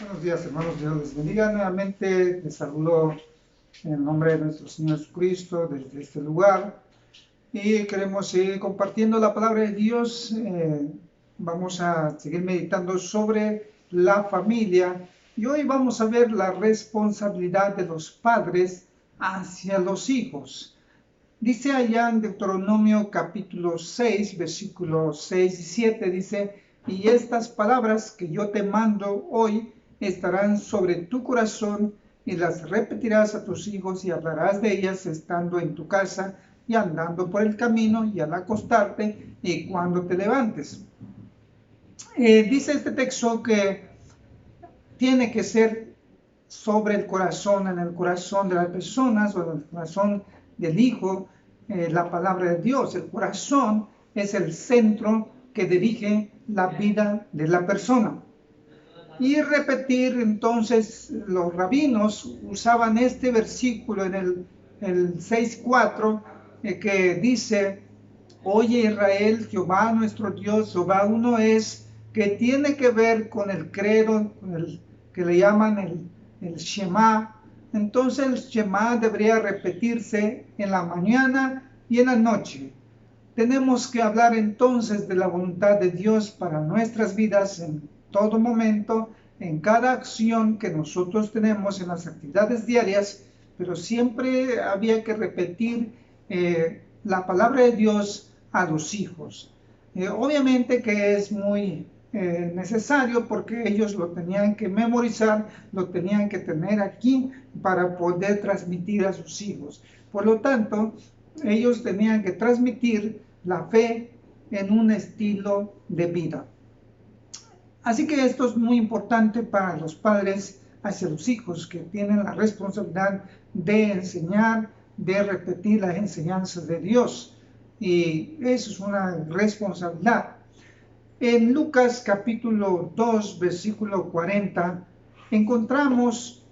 Buenos días, hermanos. Dios les bendiga nuevamente. Les saludo en el nombre de nuestro Señor Jesucristo desde este lugar. Y queremos seguir compartiendo la palabra de Dios. Vamos a seguir meditando sobre la familia. Y hoy vamos a ver la responsabilidad de los padres hacia los hijos. Dice allá en Deuteronomio capítulo 6, versículos 6 y 7, dice: y estas palabras que yo te mando hoy estarán sobre tu corazón, y las repetirás a tus hijos, y hablarás de ellas estando en tu casa, y andando por el camino, y al acostarte, y cuando te levantes. Dice este texto que tiene que ser sobre el corazón, en el corazón de las personas, o en el corazón del hijo, la palabra de Dios. El corazón es el centro que dirige la vida de la persona. Y repetir, entonces, los rabinos usaban este versículo en el 6:4, que dice: oye Israel, Jehová nuestro Dios, Jehová uno es, que tiene que ver con el credo, que le llaman el Shema. Entonces el Shema debería repetirse en la mañana y en la noche. Tenemos que hablar entonces de la voluntad de Dios para nuestras vidas en todo momento, en cada acción que nosotros tenemos en las actividades diarias, pero siempre había que repetir la palabra de Dios a los hijos. Obviamente que es muy necesario, porque ellos lo tenían que memorizar, lo tenían que tener aquí para poder transmitir a sus hijos. Por lo tanto, ellos tenían que transmitir la fe en un estilo de vida. Así que esto es muy importante para los padres hacia los hijos, que tienen la responsabilidad de enseñar, de repetir las enseñanzas de Dios. Y eso es una responsabilidad. En Lucas capítulo 2, versículo 40, encontramos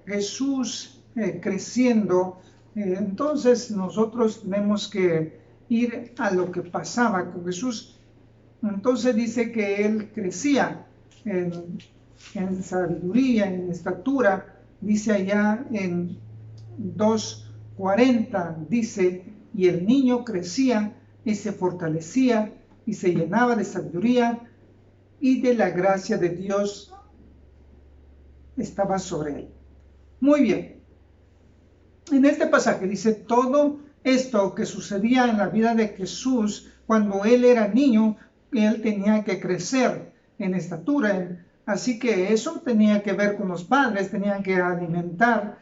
Jesús creciendo. Entonces nosotros tenemos que ir a lo que pasaba con Jesús. Entonces dice que él crecía en sabiduría, en estatura. Dice allá en 2:40, dice: y el niño crecía y se fortalecía y se llenaba de sabiduría, y de la gracia de Dios estaba sobre él. Muy bien. En este pasaje dice todo esto que sucedía en la vida de Jesús cuando él era niño. Él tenía que crecer en estatura, así que eso tenía que ver con los padres. Tenían que alimentar,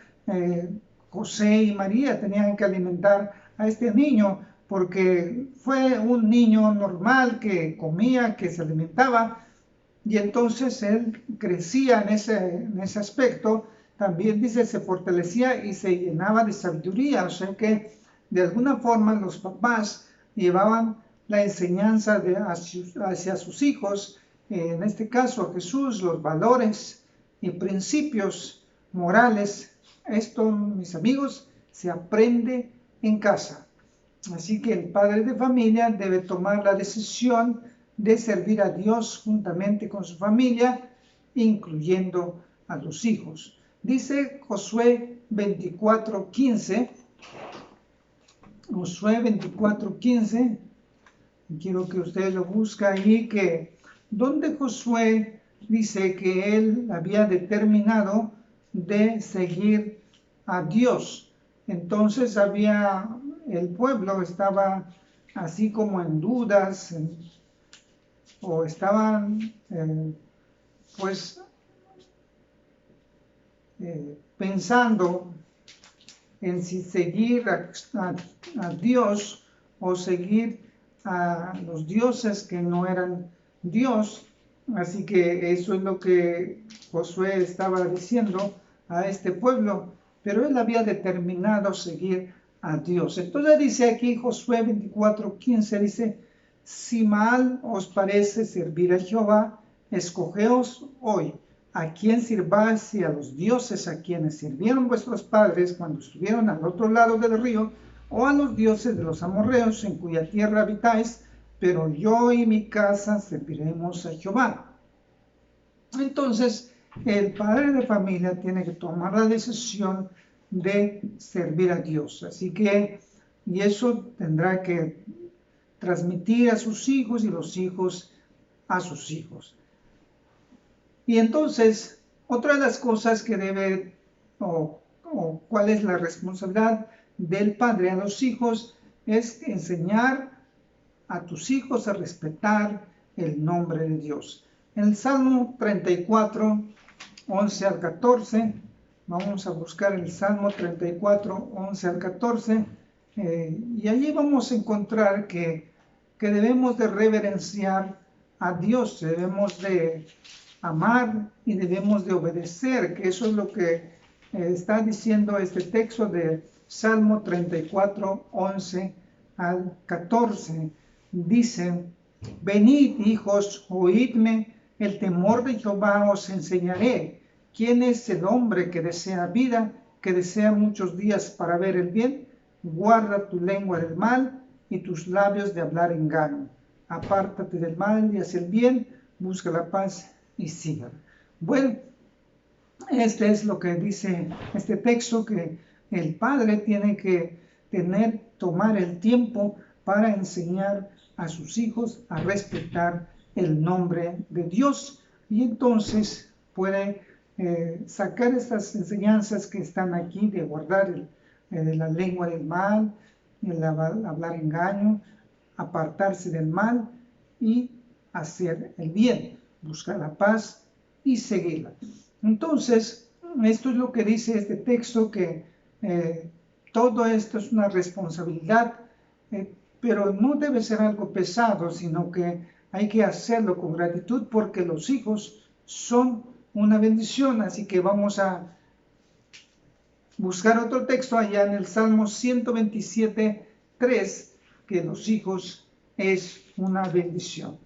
José y María tenían que alimentar a este niño, porque fue un niño normal que comía, que se alimentaba, y entonces él crecía en ese aspecto. También dice, se fortalecía y se llenaba de sabiduría. O sea que de alguna forma los papás llevaban la enseñanza hacia sus hijos, en este caso a Jesús, los valores y principios morales. Esto, mis amigos, se aprende en casa. Así que el padre de familia debe tomar la decisión de servir a Dios juntamente con su familia, incluyendo a los hijos. Dice Josué 24:15, Josué 24:15, quiero que ustedes lo busquen ahí, que donde Josué dice que él había determinado de seguir a Dios. Entonces el pueblo estaba así como en dudas, o estaban pensando en si seguir a Dios o seguir a los dioses que no eran Dios. Así que eso es lo que Josué estaba diciendo a este pueblo, pero él había determinado seguir a Dios. Entonces dice aquí Josué 24:15, dice: si mal os parece servir a Jehová, escogeos hoy a quien sirváis, y a los dioses a quienes sirvieron vuestros padres cuando estuvieron al otro lado del río, o a los dioses de los amorreos en cuya tierra habitáis, pero yo y mi casa serviremos a Jehová. Entonces el padre de familia tiene que tomar la decisión de servir a Dios. Así que, y eso tendrá que transmitir a sus hijos y los hijos a sus hijos. Y entonces, otra de las cosas que debe, o cuál es la responsabilidad del padre a los hijos, es enseñar a tus hijos a respetar el nombre de Dios. En el Salmo 34, 11 al 14, vamos a buscar el Salmo 34, 11 al 14, y allí vamos a encontrar que debemos de reverenciar a Dios, debemos de amar y debemos de obedecer, que eso es lo que está diciendo este texto de Salmo 34, 11 al 14. Dice: venid, hijos, oídme, el temor de Jehová os enseñaré. ¿Quién es el hombre que desea vida, que desea muchos días para ver el bien? Guarda tu lengua del mal y tus labios de hablar engaño. Apártate del mal y haz el bien, busca la paz y sígala. Bueno, este es lo que dice este texto, que el padre tiene que tomar el tiempo para enseñar a sus hijos a respetar el nombre de Dios, y entonces puede sacar estas enseñanzas que están aquí de guardar la lengua del mal, el hablar engaño, apartarse del mal y hacer el bien, buscar la paz y seguirla. Entonces, esto es lo que dice este texto, que todo esto es una responsabilidad, pero no debe ser algo pesado, sino que hay que hacerlo con gratitud, porque los hijos son una bendición. Así que vamos a buscar otro texto allá en el Salmo 127, 3, que los hijos es una bendición.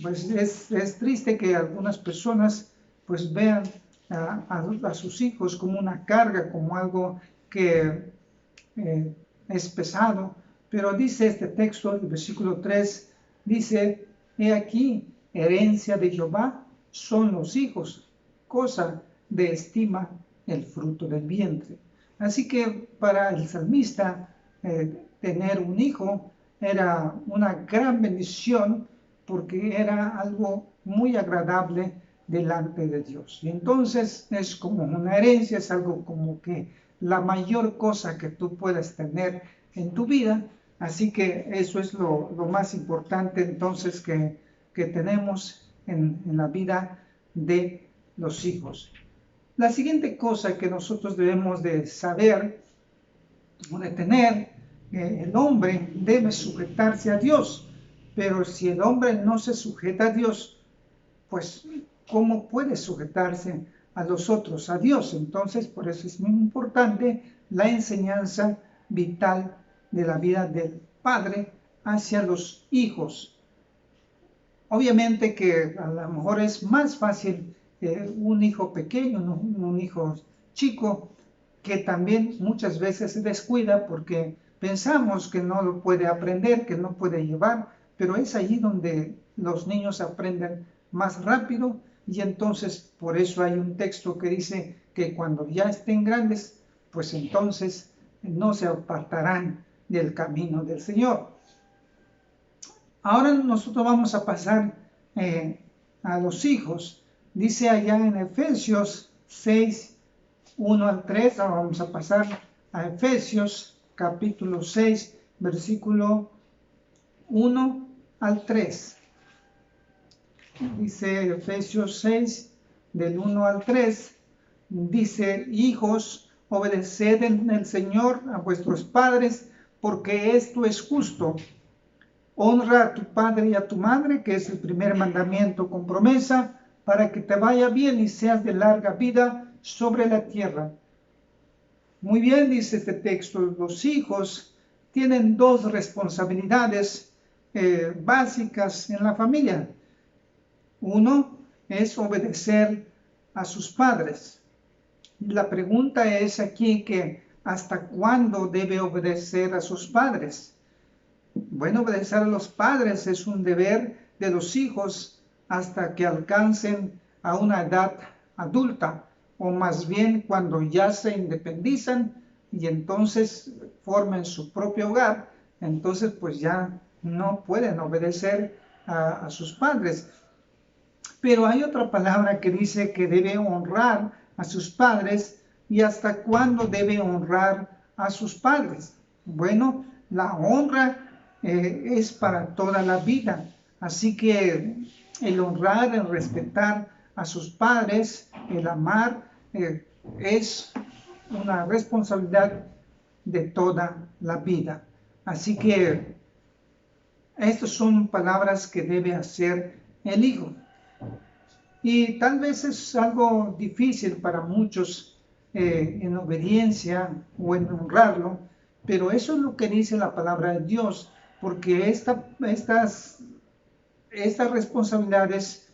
Pues es triste que algunas personas pues vean a sus hijos como una carga, como algo que es pesado, pero dice este texto, el versículo 3, dice: he aquí, herencia de Jehová son los hijos, cosa de estima el fruto del vientre. Así que para el salmista, tener un hijo era una gran bendición, porque era algo muy agradable delante de Dios. Y entonces es como una herencia, es algo como que la mayor cosa que tú puedes tener en tu vida. Así que eso es lo más importante entonces que tenemos en la vida de los hijos. La siguiente cosa que nosotros debemos de saber o de tener, el hombre debe sujetarse a Dios, pero si el hombre no se sujeta a Dios, pues ¿cómo puede sujetarse a los otros, a Dios? Entonces, por eso es muy importante la enseñanza vital de la vida del padre hacia los hijos. Obviamente que a lo mejor es más fácil un hijo pequeño, un hijo chico, que también muchas veces se descuida porque pensamos que no lo puede aprender, que no puede llevar, pero es allí donde los niños aprenden más rápido. Y entonces por eso hay un texto que dice que cuando ya estén grandes, pues entonces no se apartarán del camino del Señor. Ahora nosotros vamos a pasar a los hijos. Dice allá en Efesios 6, 1 al 3, ahora vamos a pasar a Efesios capítulo 6, versículo 1 al 3. Dice Efesios 6, del 1 al 3, dice: hijos, obedeced en el Señor a vuestros padres, porque esto es justo. Honra a tu padre y a tu madre, que es el primer mandamiento con promesa, para que te vaya bien y seas de larga vida sobre la tierra. Muy bien, dice este texto, los hijos tienen dos responsabilidades básicas en la familia. Uno es obedecer a sus padres. La pregunta es aquí que ¿hasta cuándo debe obedecer a sus padres? Bueno, obedecer a los padres es un deber de los hijos hasta que alcancen a una edad adulta, o más bien cuando ya se independizan y entonces formen su propio hogar, entonces pues ya no pueden obedecer a sus padres. Pero hay otra palabra que dice que debe honrar a sus padres. ¿Y hasta cuándo debe honrar a sus padres? Bueno, la honra es para toda la vida. Así que el honrar, el respetar a sus padres, el amar, es una responsabilidad de toda la vida. Así que estas son palabras que debe hacer el hijo. Y tal vez es algo difícil para muchos en obediencia o en honrarlo, pero eso es lo que dice la palabra de Dios, porque estas responsabilidades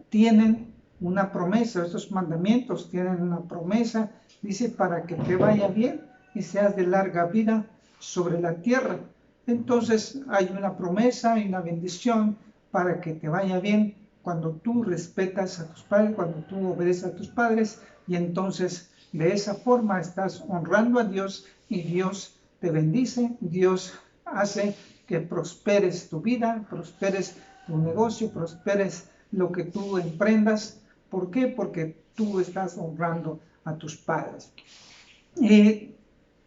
tienen una promesa, estos mandamientos tienen una promesa, dice, para que te vaya bien y seas de larga vida sobre la tierra. Entonces hay una promesa y una bendición para que te vaya bien cuando tú respetas a tus padres, cuando tú obedeces a tus padres, y entonces de esa forma estás honrando a Dios y Dios te bendice, Dios hace que prosperes tu vida, prosperes tu negocio, prosperes lo que tú emprendas. ¿Por qué? Porque tú estás honrando a tus padres. Y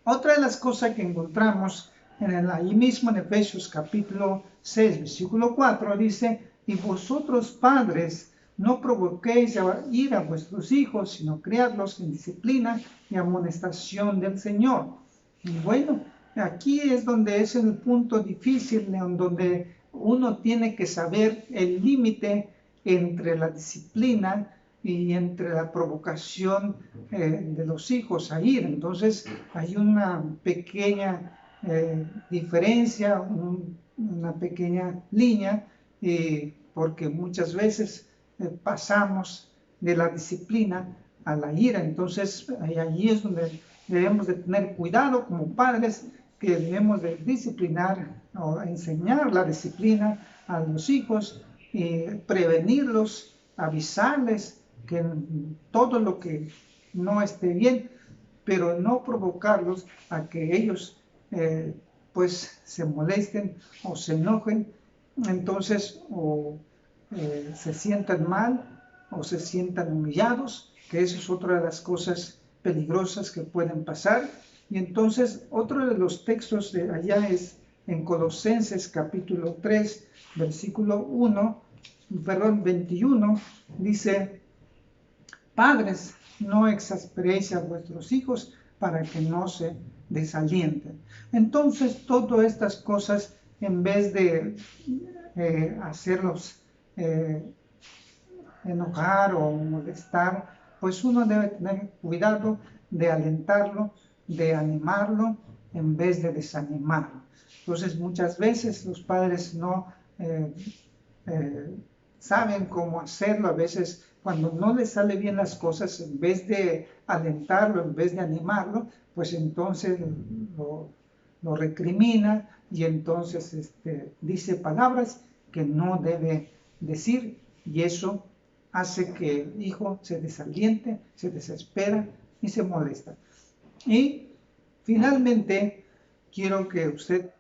otra de las cosas que encontramos ahí mismo en Efesios capítulo 6, versículo 4, dice: y vosotros padres, no provoquéis a ira a vuestros hijos, sino criadlos en disciplina y amonestación del Señor. Y bueno, aquí es donde es el punto difícil, en donde uno tiene que saber el límite entre la disciplina y entre la provocación de los hijos a ir. Entonces hay una pequeña diferencia, una pequeña línea, porque muchas veces pasamos de la disciplina a la ira. Entonces allí es donde debemos de tener cuidado como padres, que debemos de disciplinar o enseñar la disciplina a los hijos, prevenirlos, avisarles que todo lo que no esté bien, pero no provocarlos a que ellos pues se molesten o se enojen, entonces o se sientan mal o se sientan humillados, que eso es otra de las cosas peligrosas que pueden pasar. Y entonces otro de los textos de allá es en Colosenses capítulo 3, versículo 21, dice: padres, no exasperéis a vuestros hijos para que no se desalienten. Entonces, todas estas cosas, en vez de hacerlos enojar o molestar, pues uno debe tener cuidado de alentarlo, de animarlo, en vez de desanimarlo. Entonces, muchas veces los padres no saben cómo hacerlo. A veces, cuando no les sale bien las cosas, en vez de alentarlo, en vez de animarlo, pues entonces lo recrimina y entonces dice palabras que no debe decir, y eso hace que el hijo se desaliente, se desespera y se molesta. Y finalmente quiero que usted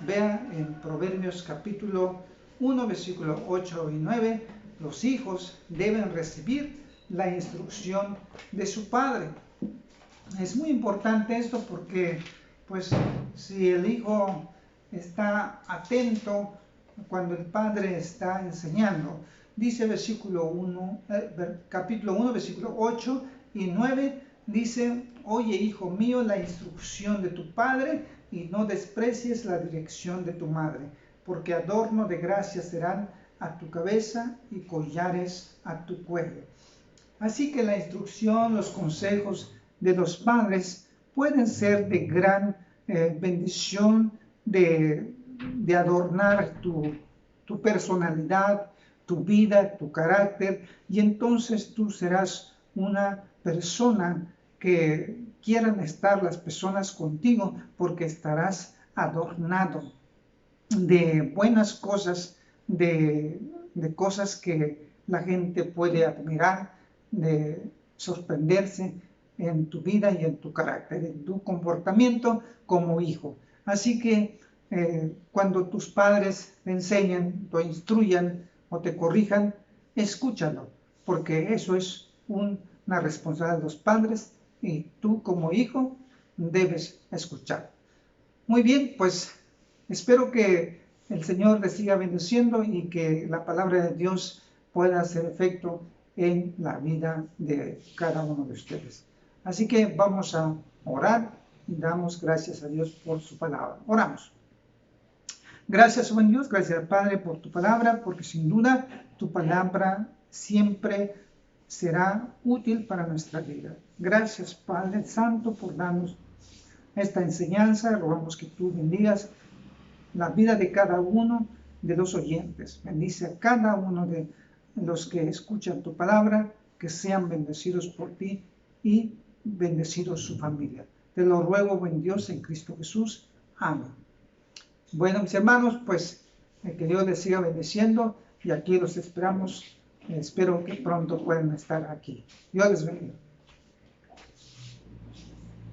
vea en Proverbios capítulo 1, versículo 8 y 9, los hijos deben recibir la instrucción de su padre. Es muy importante esto porque, pues, si el hijo está atento cuando el padre está enseñando, dice capítulo 1, versículo 8 y 9, dice: oye, hijo mío, la instrucción de tu padre, y no desprecies la dirección de tu madre, porque adorno de gracia serán a tu cabeza y collares a tu cuello. Así que la instrucción, los consejos de los padres pueden ser de gran bendición, de adornar tu personalidad, tu vida, tu carácter, y entonces tú serás una persona que quieran estar las personas contigo, porque estarás adornado de buenas cosas, de cosas que la gente puede admirar, de sorprenderse en tu vida y en tu carácter, en tu comportamiento como hijo. Así que cuando tus padres te enseñan, te instruyan o te corrijan, escúchalo, porque eso es una responsabilidad de los padres y tú como hijo debes escuchar. Muy bien, pues espero que el Señor les siga bendiciendo y que la palabra de Dios pueda hacer efecto en la vida de cada uno de ustedes. Así que vamos a orar y damos gracias a Dios por su palabra. Oramos. Gracias, buen Dios, gracias Padre por tu palabra, porque sin duda tu palabra siempre será útil para nuestra vida. Gracias, Padre Santo, por darnos esta enseñanza. Rogamos que tú bendigas la vida de cada uno de los oyentes. Bendice a cada uno de los que escuchan tu palabra, que sean bendecidos por ti y bendecidos su familia. Te lo ruego, buen Dios, en Cristo Jesús. Amén. Bueno, mis hermanos, pues que Dios les siga bendiciendo y aquí los esperamos. Espero que pronto puedan estar aquí. Dios les bendiga.